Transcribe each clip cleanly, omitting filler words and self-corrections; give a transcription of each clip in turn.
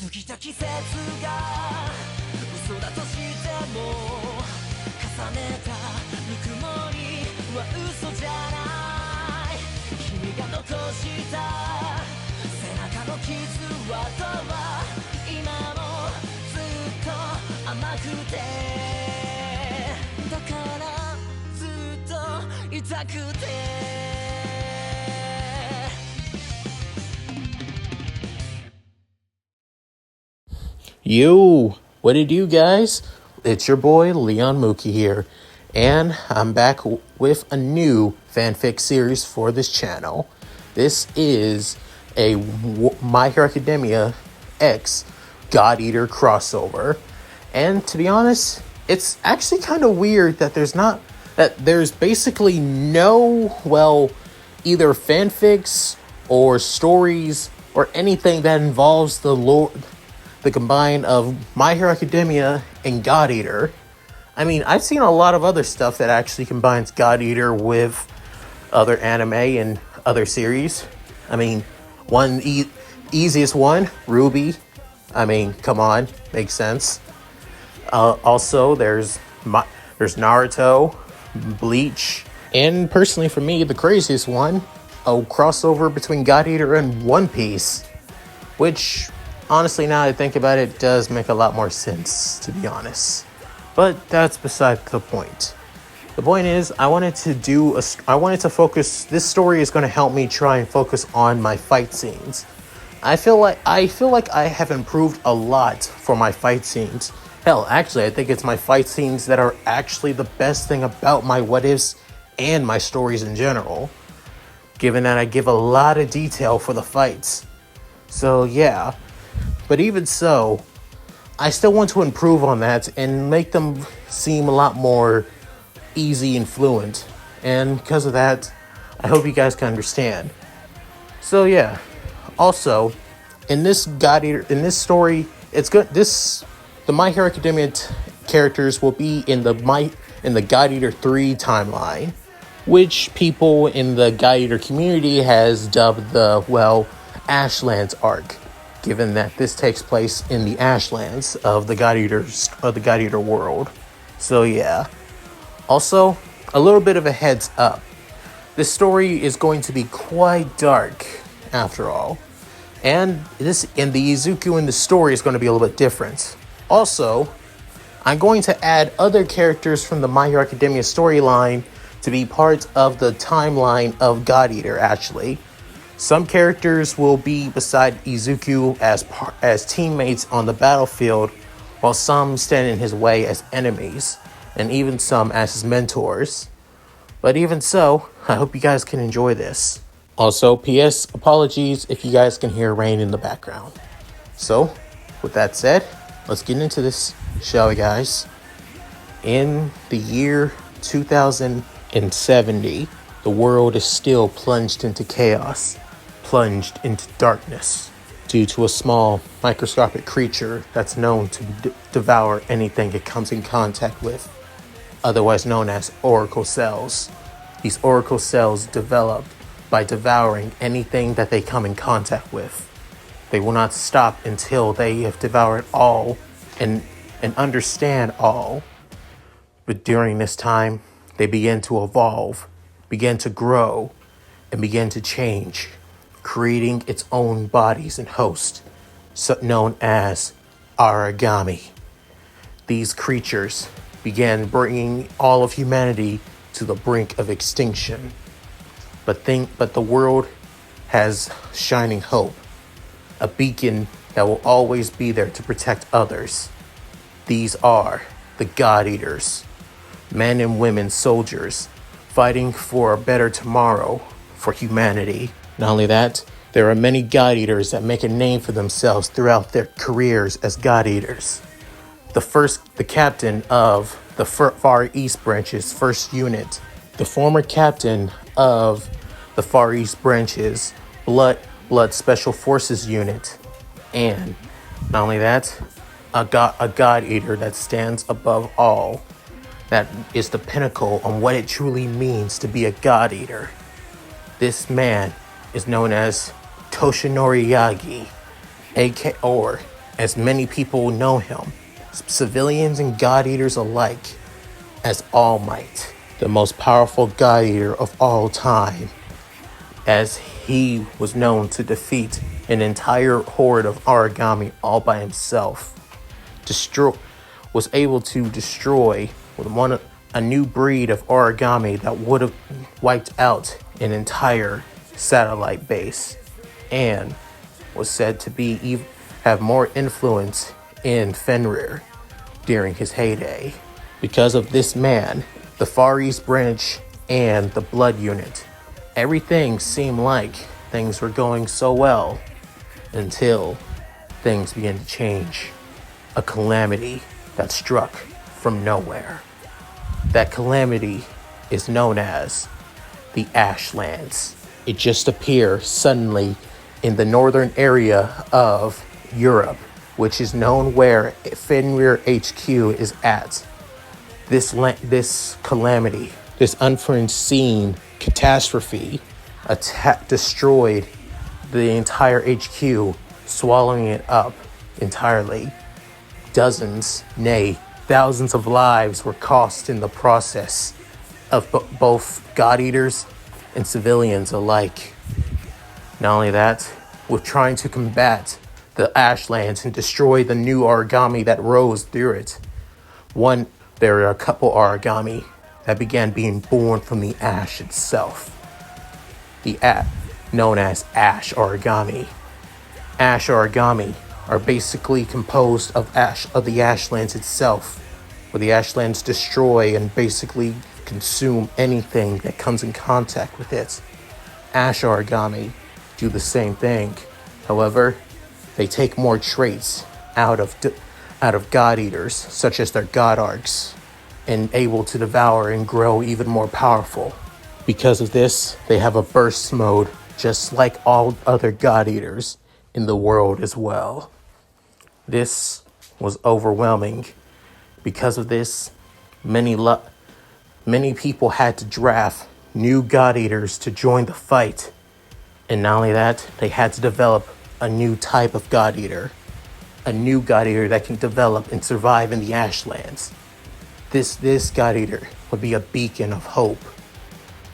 過ぎた季節が嘘だとしても重ねたぬくもりは嘘じゃない君が残した背中の傷跡は今もずっと甘くてだからずっと痛くてYo, what it do, guys? It's your boy Leon Mookie here, and I'm back with a new fanfic series for this channel. This is a My Hero Academia X God Eater crossover, and to be honest, it's actually kind of weird that there's basically no, either fanfics or stories or anything that involves the combine of My Hero Academia and God Eater. I mean, I've seen a lot of other stuff that actually combines God Eater with other anime and other series. I mean, easiest one, Ruby. I mean, come on, makes sense. Also, there's Naruto, Bleach, and personally for me, the craziest one, a crossover between God Eater and One Piece, which honestly, now that I think about it, does make a lot more sense, to be honest. But that's beside the point. The point is, I wanted to focus, this story is going to help me try and focus on my fight scenes. I feel like I have improved a lot for my fight scenes. Hell, actually, I think it's my fight scenes that are actually the best thing about my what ifs and my stories in general, given that I give a lot of detail for the fights. So yeah. But even so, I still want to improve on that and make them seem a lot more easy and fluent. And because of that, I hope you guys can understand. So yeah. Also, in this story, it's good. The My Hero Academia characters will be in the God Eater 3 timeline, which people in the God Eater community has dubbed the Ashlands arc, given that this takes place in the Ashlands of the God Eater world. So yeah. Also, a little bit of a heads up. This story is going to be quite dark, after all. And the Izuku in the story is going to be a little bit different. Also, I'm going to add other characters from the My Hero Academia storyline to be part of the timeline of God Eater, actually. Some characters will be beside Izuku as teammates on the battlefield, while some stand in his way as enemies, and even some as his mentors. But even so, I hope you guys can enjoy this. Also, P.S. apologies if you guys can hear rain in the background. So, with that said, let's get into this, shall we, guys? In the year 2070, the world is still plunged into chaos. Plunged into darkness due to a small microscopic creature that's known to devour anything it comes in contact with, otherwise known as oracle cells. These oracle cells develop by devouring anything that they come in contact with. They will not stop until they have devoured all and understand all. But during this time, they begin to evolve, begin to grow, and begin to change, creating its own bodies and hosts, known as origami. These creatures began bringing all of humanity to the brink of extinction. But the world has shining hope, a beacon that will always be there to protect others. These are the God Eaters, men and women soldiers, fighting for a better tomorrow for humanity. Not only that, there are many God Eaters that make a name for themselves throughout their careers as God Eaters. The captain of the Far East Branch's first unit, the former captain of the Far East Branch's Blood Special Forces unit, and not only that, a God Eater that stands above all, that is the pinnacle on what it truly means to be a God Eater. This man is known as Toshinori Yagi, as many people know him, civilians and God Eaters alike, as All Might, the most powerful God Eater of all time, as he was known to defeat an entire horde of origami all by himself. Was able to destroy a new breed of origami that would have wiped out an entire satellite base, and was said to have more influence in Fenrir during his heyday. Because of this man, the Far East Branch and the Blood Unit, everything seemed like things were going so well until things began to change. A calamity that struck from nowhere. That calamity is known as the Ashlands. It just appeared suddenly in the northern area of Europe, which is known where Fenrir HQ is at. This calamity, this unforeseen catastrophe, destroyed the entire HQ, swallowing it up entirely. Dozens, nay, thousands of lives were cost in the process of both God Eaters and civilians alike. Not only that, with trying to combat the Ashlands and destroy the new origami that rose through it. There are a couple origami that began being born from the ash itself. Known as ash origami. Ash origami are basically composed of the Ashlands itself, where the Ashlands destroy and basically consume anything that comes in contact with it. Ash origami do the same thing. However, they take more traits out of God Eaters, such as their God Arcs, and able to devour and grow even more powerful. Because of this, they have a burst mode, just like all other God Eaters in the world as well. This was overwhelming. Because of this, many people had to draft new God Eaters to join the fight. And not only that, they had to develop a new type of God Eater. A new God Eater that can develop and survive in the Ashlands. This God Eater would be a beacon of hope.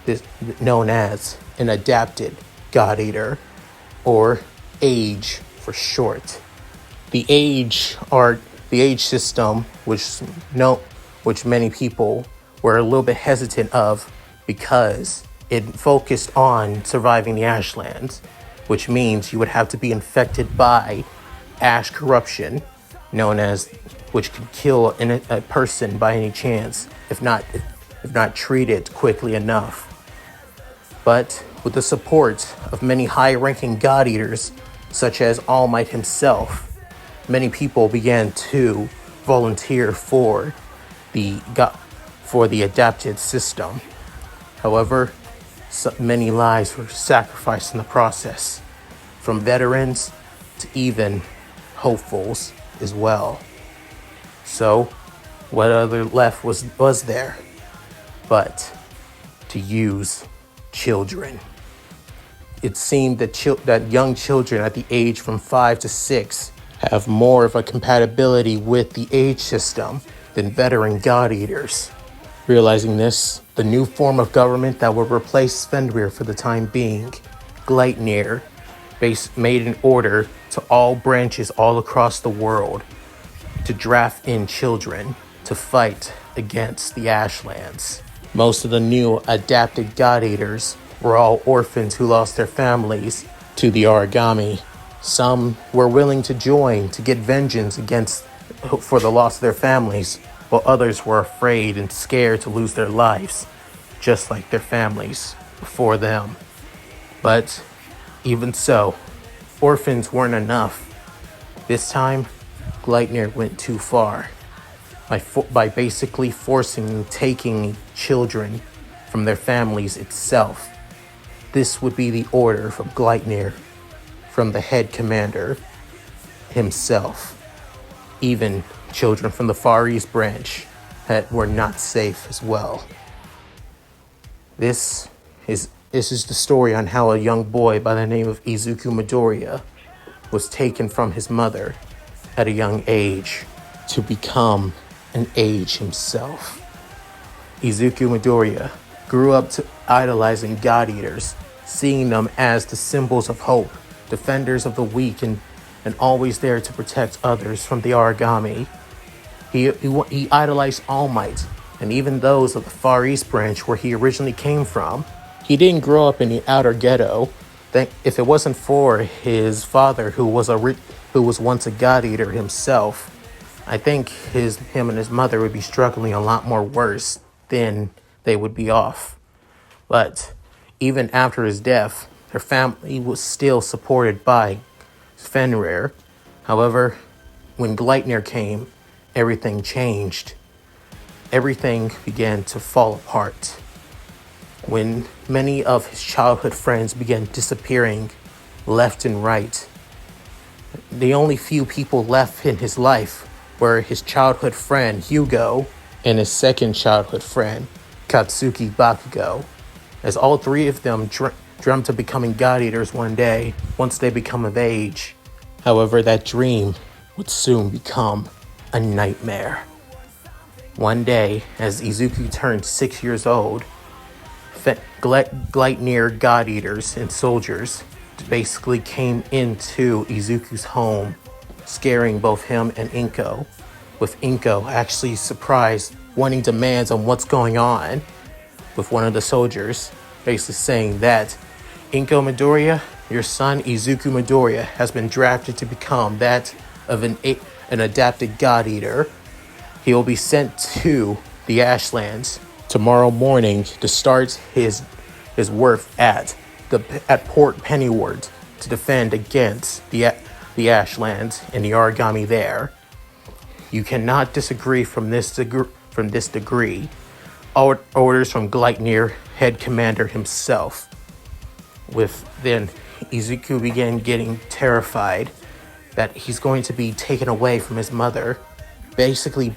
This known as an adapted God Eater, or AGE for short. The AGE system, which many people were a little bit hesitant of, because it focused on surviving the Ashlands, which means you would have to be infected by ash corruption, which could kill a person by any chance if not treated quickly enough. But with the support of many high-ranking God Eaters, such as All Might himself, many people began to volunteer for the adapted system. However, many lives were sacrificed in the process, from veterans to even hopefuls as well. So, what other left was there but to use children? It seemed that young children at the age from 5 to 6 have more of a compatibility with the age system than veteran God Eaters. Realizing this, the new form of government that will replace Fenrir for the time being, Gleipnir, made an order to all branches all across the world to draft in children to fight against the Ashlands. Most of the new adapted God Eaters were all orphans who lost their families to the origami. Some were willing to join to get vengeance for the loss of their families, while others were afraid and scared to lose their lives, just like their families before them. But even so, orphans weren't enough. This time, Gleipnir went too far by basically taking children from their families itself. This would be the order from Gleipnir, from the head commander himself. Even children from the Far East branch were not safe as well. This is the story on how a young boy by the name of Izuku Midoriya was taken from his mother at a young age to become an age himself. Izuku Midoriya grew up to idolizing God Eaters, seeing them as the symbols of hope, defenders of the weak, and always there to protect others from the origami. He idolized All Might, and even those of the Far East branch where he originally came from. He didn't grow up in the outer ghetto. If it wasn't for his father, who was once a God Eater himself, I think him and his mother would be struggling a lot more worse than they would be off. But even after his death, their family was still supported by Fenrir. However, when Gleitnir came, everything changed. Everything began to fall apart. When many of his childhood friends began disappearing left and right, the only few people left in his life were his childhood friend Hugo and his second childhood friend Katsuki Bakugo, as all three of them dreamt of becoming God Eaters one day once they become of age. However, that dream would soon become a nightmare. One day, as Izuku turned 6 years old, Gleitnir God Eaters and soldiers basically came into Izuku's home, scaring both him and Inko, with Inko actually surprised, wanting demands on what's going on, with one of the soldiers basically saying that Inko Midoriya, your son Izuku Midoriya, has been drafted to become that of an adapted God Eater. He will be sent to the Ashlands tomorrow morning to start his work at Port Pennywort to defend against the Ashlands and the origami there. You cannot disagree from this degree. Orders from Gleitnir, head commander himself. Then Izuku began getting terrified that he's going to be taken away from his mother, basically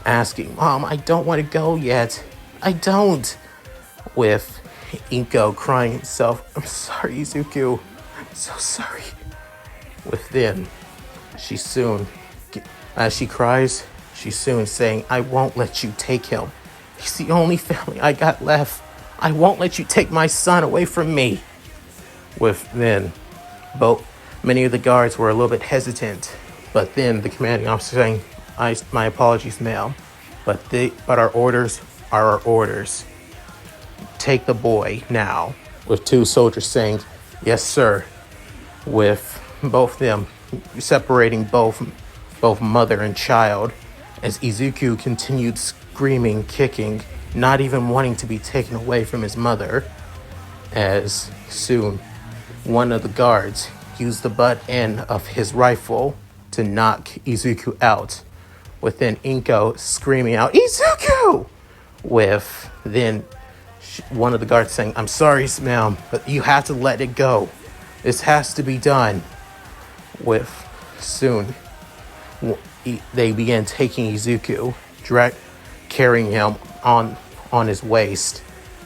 asking, "Mom, I don't want to go yet. I don't." With Inko crying himself, "I'm sorry, Izuku. I'm so sorry." Within, as she cries, she's soon saying, "I won't let you take him. He's the only family I got left. I won't let you take my son away from me." Many of the guards were a little bit hesitant, but then the commanding officer saying, "My apologies, ma'am, but our orders are our orders. Take the boy now." With two soldiers saying, "Yes, sir," with both them separating both mother and child, as Izuku continued screaming, kicking, not even wanting to be taken away from his mother, as soon one of the guards used the butt end of his rifle to knock Izuku out, with then Inko screaming out, "Izuku!" with then one of the guards saying, "I'm sorry, ma'am, but you have to let it go. This has to be done." With soon, they began taking Izuku, carrying him on his waist.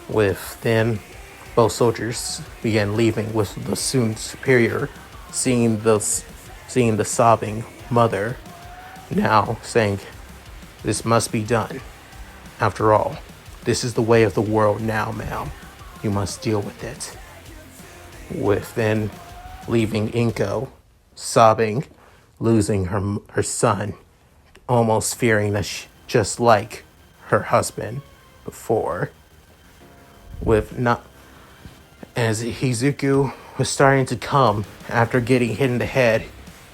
With then, both soldiers began leaving, with the soon superior seeing the sobbing mother, now saying, "This must be done. After all, this is the way of the world now, ma'am. You must deal with it." With then leaving Inko, sobbing, losing her son, almost fearing that just like her husband before. As Izuku was starting to come after getting hit in the head,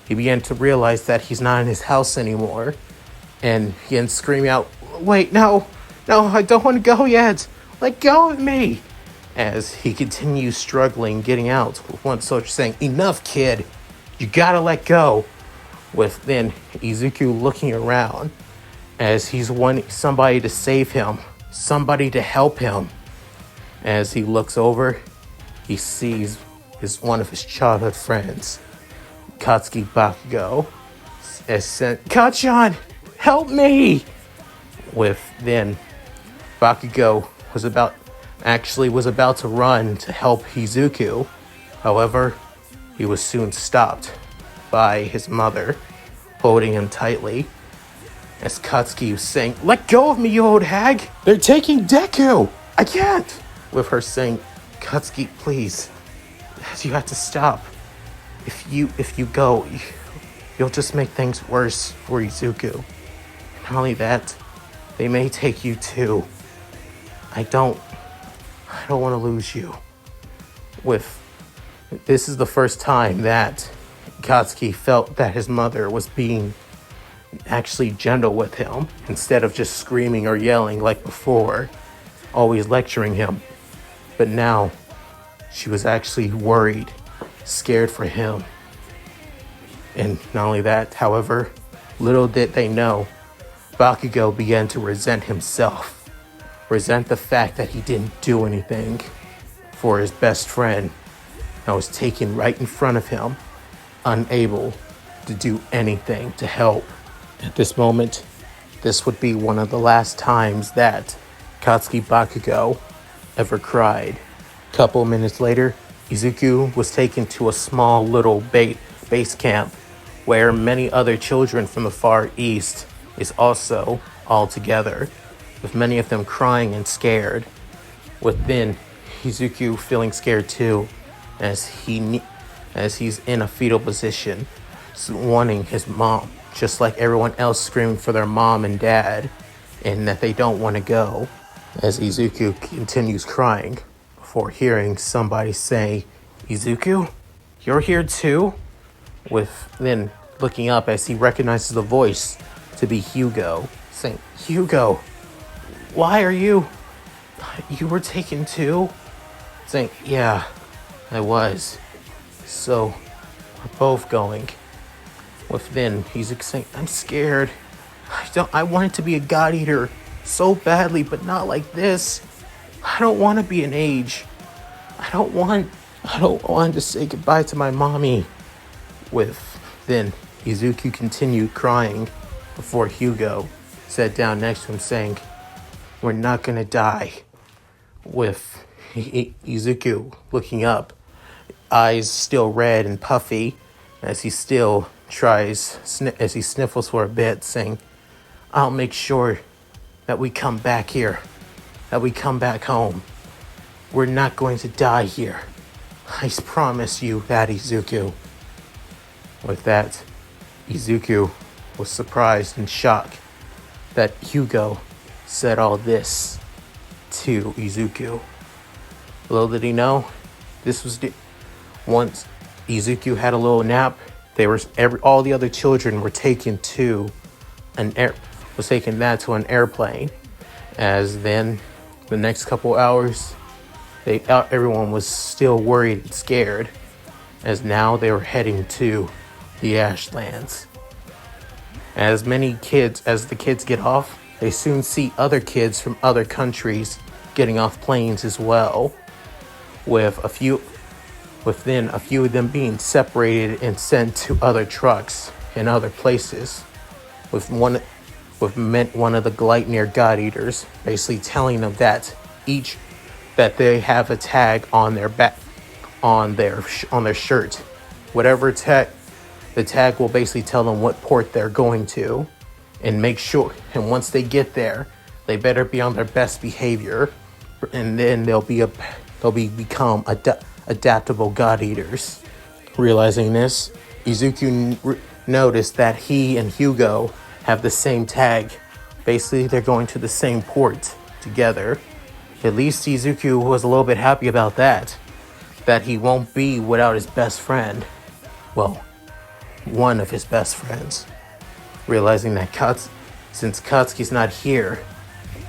he began to realize that he's not in his house anymore, and began screaming out, "Wait, no, I don't want to go yet. Let go of me." As he continues struggling getting out, with one soldier saying, "Enough, kid. You gotta let go." With then Izuku looking around as he's wanting somebody to save him, somebody to help him. As he looks over, he sees one of his childhood friends, Katsuki Bakugo, as sent, "Kachan, help me!" With then Bakugo was about to run to help Izuku. However, he was soon stopped by his mother, holding him tightly. As Katsuki was saying, "Let go of me, you old hag! They're taking Deku! I can't!" With her saying, "Katsuki, please, you have to stop. If you go, you'll just make things worse for Izuku. Not only that, they may take you too. I don't want to lose you." This is the first time that Katsuki felt that his mother was being actually gentle with him instead of just screaming or yelling like before, always lecturing him. But now she was actually worried, scared for him. And not only that, however, little did they know, Bakugo began to resent himself, resent the fact that he didn't do anything for his best friend that was taken right in front of him, unable to do anything to help. At this moment, this would be one of the last times that Katsuki Bakugo ever cried. A couple minutes later, Izuku was taken to a small little base camp where many other children from the Far East is also all together, with many of them crying and scared, with then Izuku feeling scared too, as he's in a fetal position, wanting his mom, just like everyone else screaming for their mom and dad, and that they don't want to go. As Izuku continues crying, before hearing somebody say, "Izuku, you're here too?" With then looking up as he recognizes the voice to be Hugo, saying, "Hugo, why are you were taken too?" Saying, "Yeah, I was. So, we're both going." With then, he's saying, "I'm scared. I wanted to be a god eater so badly, but not like this. I don't want to be an age. I don't want to say goodbye to my mommy." With then, Izuku continued crying before Hugo sat down next to him saying, "We're not gonna die." With Izuku looking up, eyes still red and puffy, as he still as he sniffles for a bit, saying, "I'll make sure that we come back here, that we come back home. We're not going to die here. I promise you that, Izuku." With that, Izuku was surprised and shocked that Hugo said all this to Izuku. Little did he know, this was once Izuku had a little nap. All the other children were taken to an airplane. As then, the next couple hours, everyone was still worried and scared, as now they were heading to the Ashlands. As the kids get off, they soon see other kids from other countries getting off planes as well, with a few of them being separated and sent to other trucks in other places, with one of the Gleitnir God Eaters basically telling them that they have a tag on their back, on their shirt. Whatever tag, the tag will basically tell them what port they're going to, and make sure. And once they get there, they better be on their best behavior, and then they'll become adaptable God Eaters. Realizing this, Izuku noticed that he and Hugo have the same tag. Basically, they're going to the same port together. At least Izuku was a little bit happy about that he won't be without his best friend. Well, one of his best friends. Realizing that since Katsuki's not here,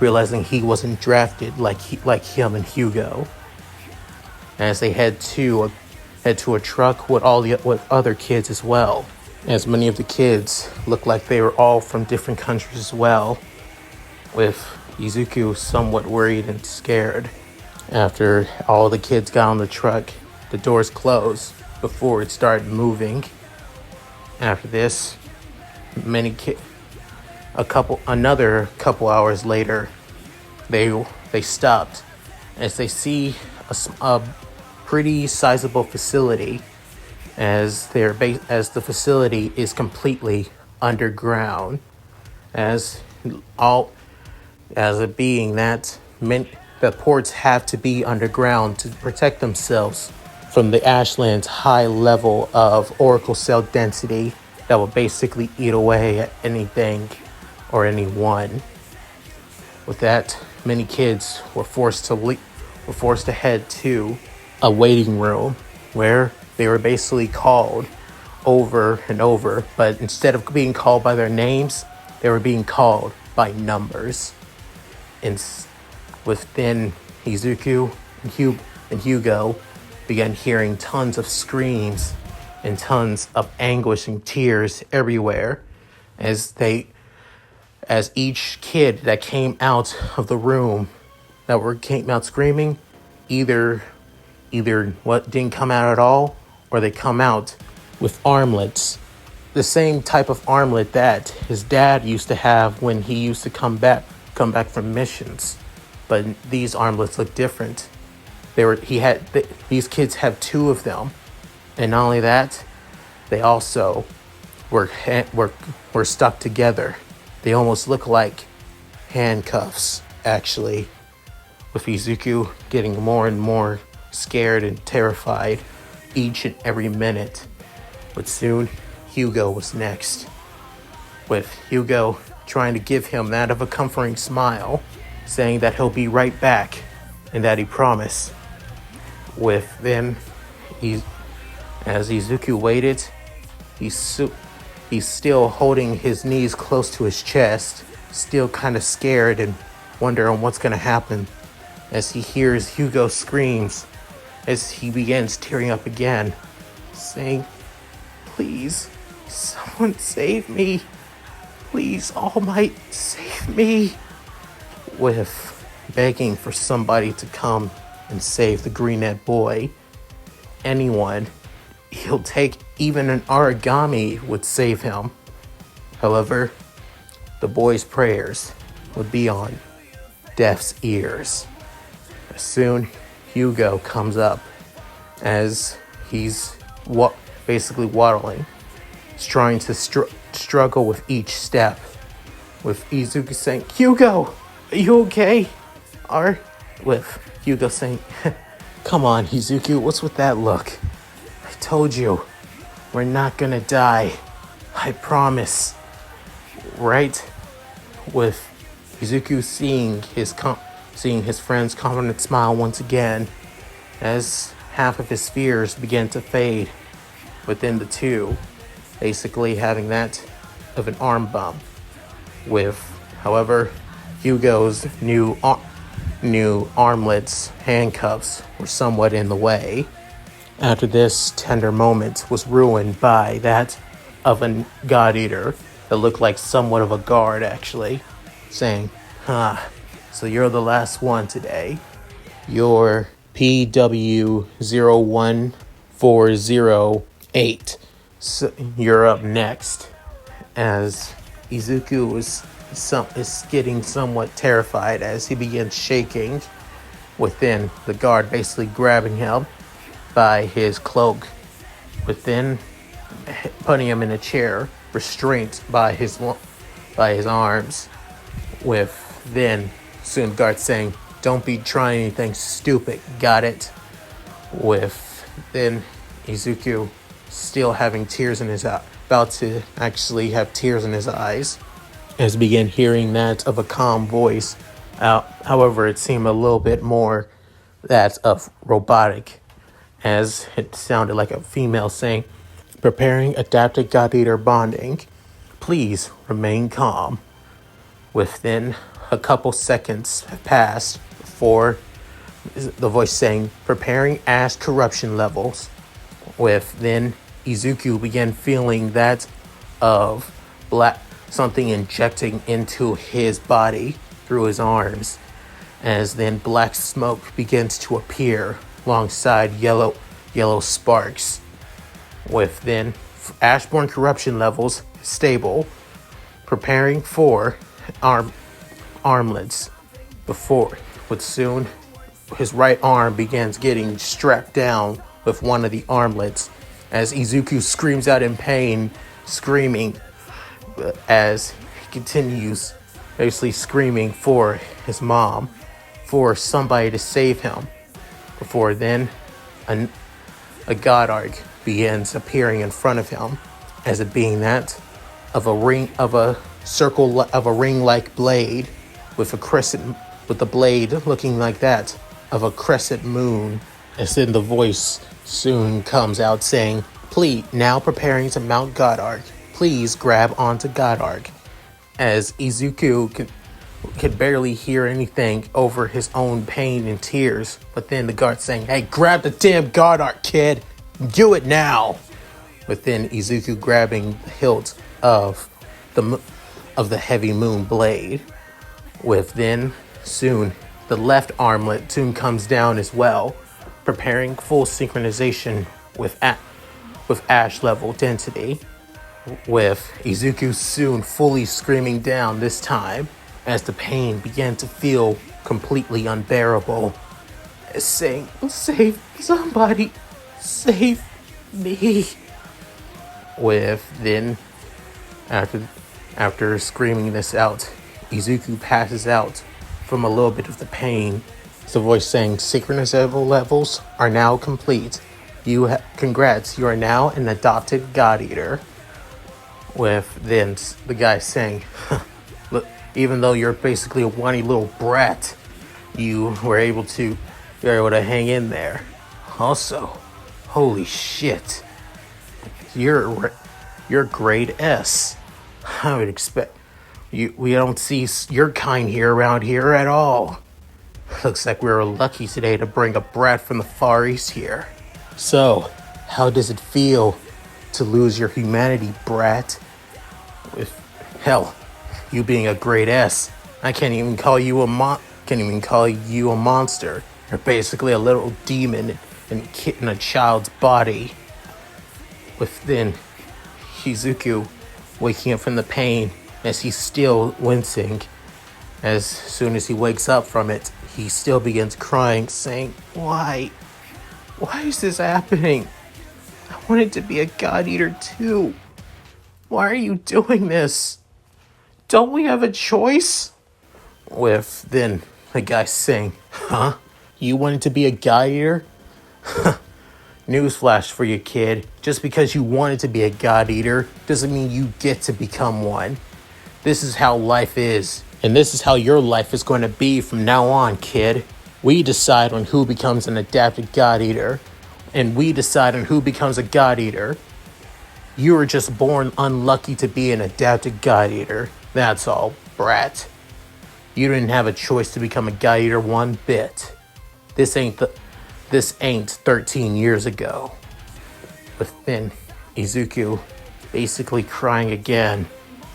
realizing he wasn't drafted like him and Hugo. As they head to a truck with with other kids as well, as many of the kids look like they were all from different countries as well, with Izuku somewhat worried and scared. After all the kids got on the truck, the doors closed before it started moving. After this, another couple hours later, they stopped as they see a pretty sizable facility, as the facility is completely underground, as all as a being that the ports have to be underground to protect themselves from the Ashlands' high level of oracle cell density that will basically eat away at anything or anyone. With that, many kids were forced to head to a waiting room where they were basically called over and over, but instead of being called by their names, they were being called by numbers. And within Izuku and Hugo began hearing tons of screams and tons of anguish and tears everywhere as each kid that came out of the room came out screaming, either what didn't come out at all, or they come out with armlets, the same type of armlet that his dad used to have when he used to come back from missions. But these armlets look different. These kids have two of them, and not only that, they also were stuck together. They almost look like handcuffs, actually, with Izuku getting more and more scared and terrified each and every minute. But soon, Hugo was next, with Hugo trying to give him that of a comforting smile, saying that he'll be right back and that he promised. As Izuku waited, he's still holding his knees close to his chest, still kind of scared and wondering what's going to happen, as he hears Hugo screams, as he begins tearing up again, saying, "Please, someone save me. Please, All Might, save me." With begging for somebody to come and save the green-eyed boy. Anyone, he'll take even an origami would save him. However, the boy's prayers would be on deaf's ears. Soon, Hugo comes up as he's basically waddling. He's trying to struggle with each step, with Izuku saying, "Hugo, are you okay?" Or with Hugo saying, "Come on, Izuku, what's with that look? I told you, we're not gonna die. I promise." Right? With Izuku seeing his friend's confident smile once again, as half of his fears began to fade within the two, basically having that of an arm bump. However, Hugo's new armlets, handcuffs, were somewhat in the way. After this tender moment was ruined by that of a god eater that looked like somewhat of a guard, actually, saying, "So you're the last one today. You're PW01408. So you're up next." As Izuku is getting somewhat terrified as he begins shaking within, the guard basically grabbing him by his cloak, within putting him in a chair, restrained by his arms, with then soon the guard saying, "Don't be trying anything stupid, got it?" With then Izuku still having tears in his about to actually have tears in his eyes, as began hearing that of a calm voice. However, it seemed a little bit more that of robotic, as it sounded like a female saying, "Preparing adapted god eater bonding. Please remain calm." Within a couple seconds have passed before the voice saying, "Preparing ash corruption levels." With then Izuku began feeling that of something injecting into his body through his arms, as then black smoke begins to appear alongside yellow sparks. With then Ashborn corruption levels stable, preparing for armlets. With soon his right arm begins getting strapped down with one of the armlets, as Izuku screams out in pain, screaming, as he continues basically screaming for his mom, for somebody to save him. Before then, a god arc begins appearing in front of him, as it being that of a ring-like blade with the blade looking like that of a crescent moon. As then the voice soon comes out saying, "Please, now preparing to mount Godark. Please grab onto Godark." As Izuku could barely hear anything over his own pain and tears, but then the guard saying, "Hey, grab the damn Godark, kid! Do it now!" With then Izuku grabbing the hilt of the heavy moon blade. With then soon the left armlet soon comes down as well, preparing full synchronization with Ash level density. With Izuku soon fully screaming down this time, as the pain began to feel completely unbearable, as saying, "Save somebody, save me." With then, after screaming this out, Izuku passes out from a little bit of the pain. The voice saying, "Synchronizable levels are now complete. Congrats, you are now an adopted God Eater." With then the guy saying, "Look, even though you're basically a whiny little brat, you were able to hang in there. Also, holy shit, you're grade S. I would expect we don't see your kind here around here at all. Looks like we were lucky today to bring a brat from the Far East here. So, how does it feel to lose your humanity, brat? With hell, you being a grade S, I can't even call you a monster. You're basically a little demon in a child's body." With then Izuku waking up from the pain, as he's still wincing. As soon as he wakes up from it, he still begins crying, saying, Why is this happening? I wanted to be a God Eater too. Why are you doing this? Don't we have a choice?" With then the guy saying, "Huh? You wanted to be a God Eater? Newsflash for you, kid. Just because you wanted to be a God Eater doesn't mean you get to become one. This is how life is, and this is how your life is going to be from now on, kid. We decide on who becomes an adapted God Eater, and we decide on who becomes a God Eater. You were just born unlucky to be an adapted God Eater. That's all, brat. You didn't have a choice to become a God Eater one bit. This ain't 13 years ago." With then Izuku basically crying again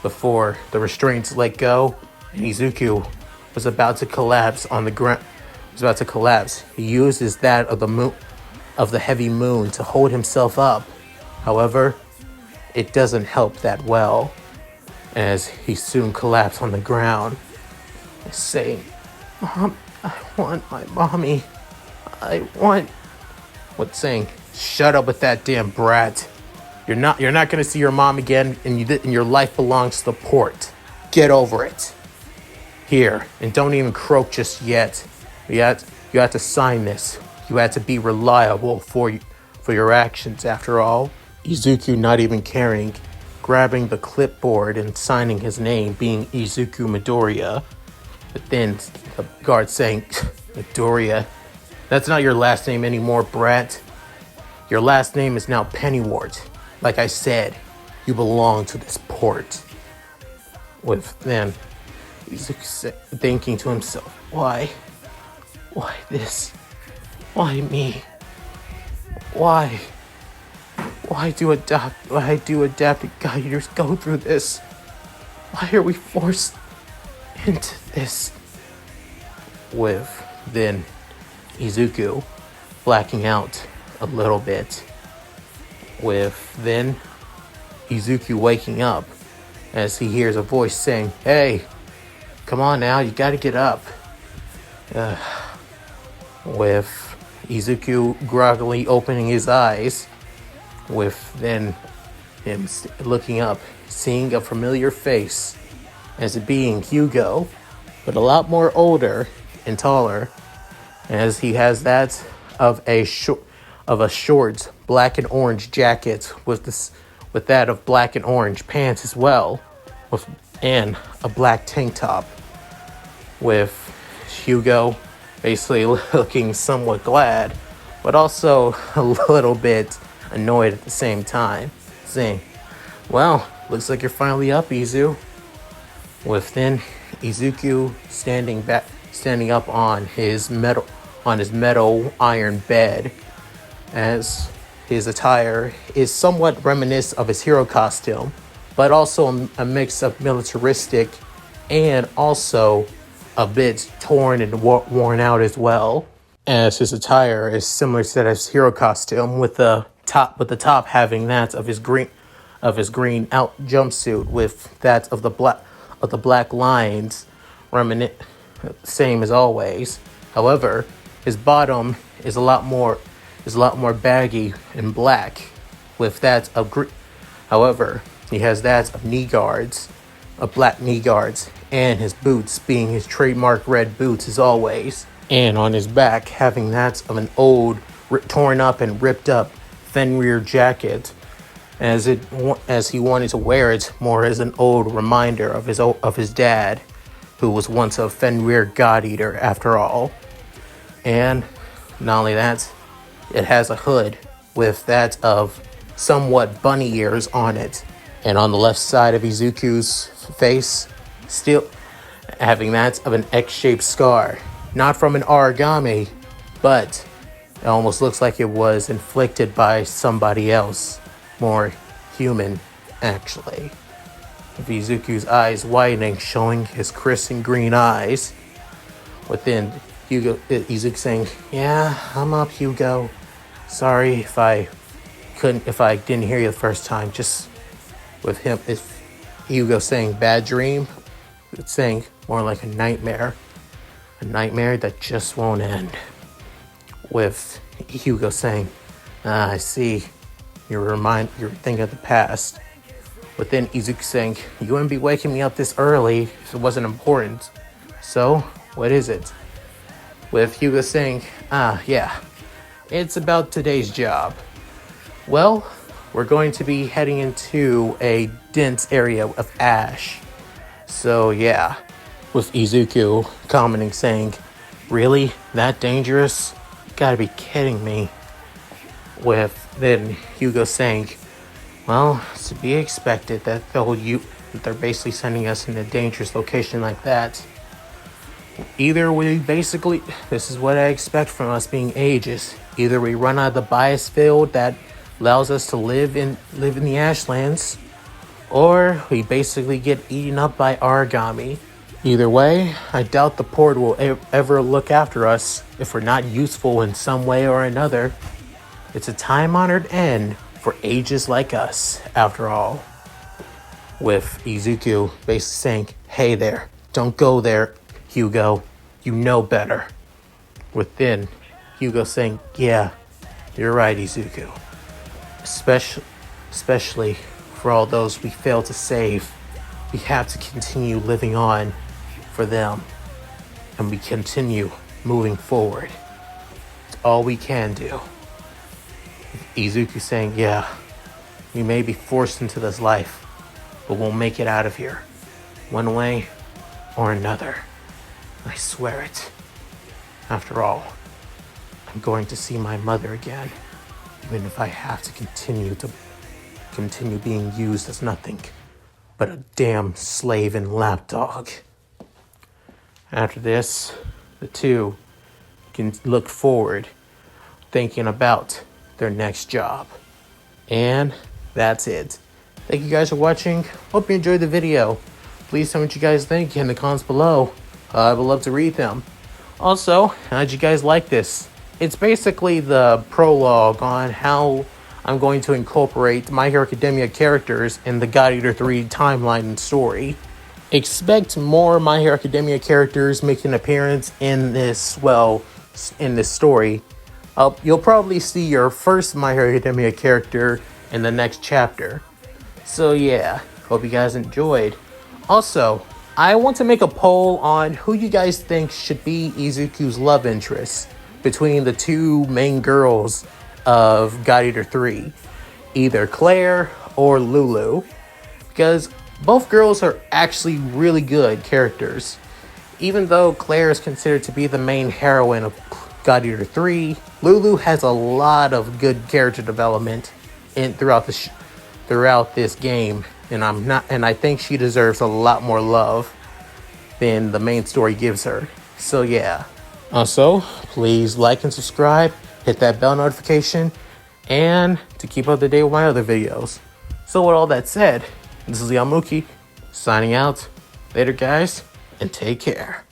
before the restraints let go, and Izuku was about to collapse on the ground. He uses that of the heavy moon to hold himself up. However, it doesn't help that well, as he soon collapsed on the ground, saying, "Mom, I want my mommy. Saying, "Shut up with that damn brat. You're not gonna see your mom again, and your life belongs to the port. Get over it. Here, and don't even croak just yet. You had to sign this. You had to be reliable for your actions after all." Izuku not even caring, grabbing the clipboard and signing his name, being Izuku Midoriya. But then the guard saying, "Midoriya, that's not your last name anymore, brat. Your last name is now Pennywort. Like I said, you belong to this port." With then Izuku thinking to himself, Why this? Why me? Why do adapted God Eaters go through this? Why are we forced into this? With then Izuku blacking out a little bit. With then Izuku waking up as he hears a voice saying, "Hey, come on now, you gotta get up." With Izuku groggily opening his eyes, with then him looking up, seeing a familiar face as it being Hugo, but a lot more older and taller, as he has that of a short black and orange jacket with that of black and orange pants as well, and a black tank top, with Hugo basically looking somewhat glad, but also a little bit annoyed at the same time, saying, "Well, looks like you're finally up, Izu." With then Izuku standing up on his metal iron bed, as his attire is somewhat reminiscent of his hero costume, but also a mix of militaristic and also a bit torn and worn out as well, as his attire is similar to his hero costume, with the top having that of his green out jumpsuit, with that of the black lines same as always. However, his bottom is a lot more baggy and black, with that of green. However, he has that of black knee guards, and his boots being his trademark red boots as always, and on his back having that of an old torn up and ripped up Fenrir jacket, as he wanted to wear it more as an old reminder of his dad, who was once a Fenrir god eater after all. And not only that, it has a hood with that of somewhat bunny ears on it, and on the left side of Izuku's face, still having that of an X-shaped scar, not from an origami, but it almost looks like it was inflicted by somebody else, more human, actually. With Izuku's eyes widening, showing his crisp green eyes. Within Izuku saying, "Yeah, I'm up, Hugo. Sorry if I didn't hear you the first time." Just with him, if Hugo saying bad dream, it's saying more like a nightmare that just won't end. With Hugo saying, "I see. You're thinking of the past." But then Izuku saying, "You wouldn't be waking me up this early if it wasn't important. So, what is it?" With Hugo saying, yeah, it's about today's job. Well, we're going to be heading into a dense area of ash. So, yeah." With Izuku commenting saying, "Really? That dangerous? You gotta be kidding me." With then Hugo saying, "Well, it's to be expected that they're basically sending us in a dangerous location like that. Either this is what I expect from us being ages. Either we run out of the bias field that allows us to live in the Ashlands, or we basically get eaten up by origami. Either way, I doubt the port will ever look after us if we're not useful in some way or another. It's a time-honored end for ages like us, after all." With Izuku basically saying, "Hey there, don't go there, Hugo. You know better." Within Hugo saying, "Yeah, you're right, Izuku. Especially for all those we failed to save. We have to continue living on for them, and we continue moving forward. It's all we can do." Izuku saying, "Yeah, we may be forced into this life, but we'll make it out of here, one way or another. I swear it. After all, I'm going to see my mother again, even if I have to continue being used as nothing but a damn slave and lapdog." After this, the two can look forward, thinking about their next job. And that's it. Thank you guys for watching. Hope you enjoyed the video. Please tell me what you guys think in the comments below. I would love to read them. Also, how'd you guys like this? It's basically the prologue on how I'm going to incorporate My Hero Academia characters in the God Eater 3 timeline and story. Expect more My Hero Academia characters making an appearance in this story. You'll probably see your first My Hero Academia character in the next chapter. So yeah, hope you guys enjoyed. Also, I want to make a poll on who you guys think should be Izuku's love interest between the two main girls of God Eater 3, either Claire or Lulu, because both girls are actually really good characters. Even though Claire is considered to be the main heroine of God Eater 3, Lulu has a lot of good character development throughout this game, and I think she deserves a lot more love than the main story gives her. So yeah. Also, please like and subscribe, hit that bell notification, and to keep up to date with my other videos. So with all that said, this is Leon Mookie, signing out. Later guys, and take care.